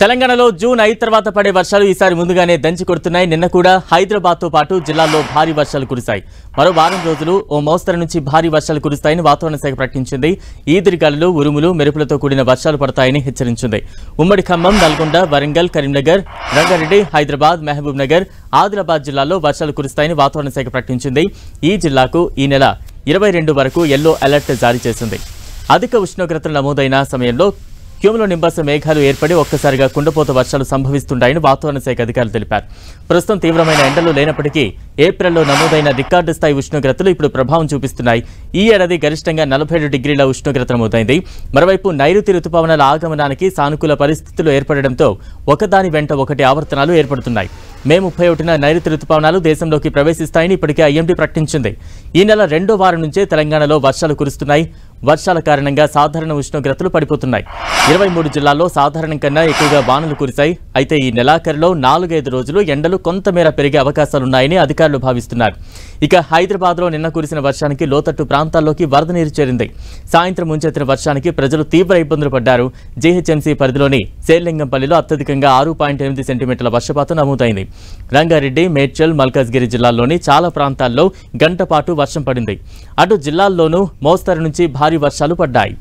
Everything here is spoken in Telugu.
తెలంగాణలో జూన్ 5 తర్వాత పడే వర్షాలు ఈసారి ముందుగానే దంచి కొడుతున్నాయి. నిన్న కూడా హైదరాబాద్ తో పాటు జిల్లాల్లో భారీ వర్షాలు కురిశాయి. మరో వారం రోజులు ఓ మోస్తరు నుంచి భారీ వర్షాలు కురుస్తాయని వాతావరణ శాఖ ప్రకటించింది. ఈదురుగాలులు, ఉరుములు, మెరుపులతో కూడిన వర్షాలు పడతాయని హెచ్చరించింది. ఉమ్మడి ఖమ్మం, నల్గొండ, వరంగల్, కరీంనగర్, రంగారెడ్డి, హైదరాబాద్, మహబూబ్ నగర్, ఆదిలాబాద్ జిల్లాల్లో వర్షాలు కురుస్తాయని వాతావరణ శాఖ ప్రకటించింది. ఈ జిల్లాకు ఈ నెల 22 వరకు యెల్లో అలర్ట్ జారీ చేసింది. అధిక ఉష్ణోగ్రతలు నమోదైన సమయంలో క్యూములో నింబాస మేఘాలు ఏర్పడి ఒక్కసారిగా కుండపోత వర్షాలు సంభవిస్తుంటాయని వాతావరణ శాఖ అధికారులు తెలిపారు. ప్రస్తుతం తీవ్రమైన ఎండలు లేనప్పటికీ ఏప్రిల్లో నమోదైన రికార్డు స్థాయి ఉష్ణోగ్రతలు ఇప్పుడు ప్రభావం చూపిస్తున్నాయి. ఈ ఏడాది గరిష్టంగా 47 డిగ్రీల ఉష్ణోగ్రత నమోదైంది. మరోవైపు నైరుతి రుతుపవనాల ఆగమనానికి సానుకూల పరిస్థితులు ఏర్పడడంతో ఒకదాని వెంట ఒకటి ఆవర్తనాలు ఏర్పడుతున్నాయి. మే 31న నైరుతి రుతుపవనాలు దేశంలోకి ప్రవేశిస్తాయని ఇప్పటికే ఐఎండీ ప్రకటించింది. ఈ నెల 2వ వారం నుంచే తెలంగాణలో వర్షాలు కురుస్తున్నాయి. వర్షాల కారణంగా సాధారణ ఉష్ణోగ్రతలు పడిపోతున్నాయి. 23 జిల్లాల్లో సాధారణం కన్నా ఎక్కువగా వానలు కురిశాయి. అయితే ఈ నెలాఖరులో 4-5 రోజులు ఎండలు కొంతమేర పెరిగే అవకాశాలున్నాయని అధికారులు భావిస్తున్నారు. ఇక హైదరాబాద్లో నిన్న కురిసిన వర్షానికి లోతట్టు ప్రాంతాల్లోకి వరద నీరు చేరింది. సాయంత్రం ముంచెత్తిన వర్షానికి ప్రజలు తీవ్ర ఇబ్బందులు పడ్డారు. జీహెచ్ఎంసీ పరిధిలోని శేర్లింగంపల్లిలో అత్యధికంగా 6.8 సెంటీమీటర్ల వర్షపాతం నమోదైంది. రంగారెడ్డి, మేడ్చల్, మల్కాజ్గిరి జిల్లాల్లోని చాలా ప్రాంతాల్లో గంట పాటు వర్షం పడింది. అటు జిల్లాల్లోనూ మోస్తరు నుంచి భారీ వర్షాలు పడ్డాయి.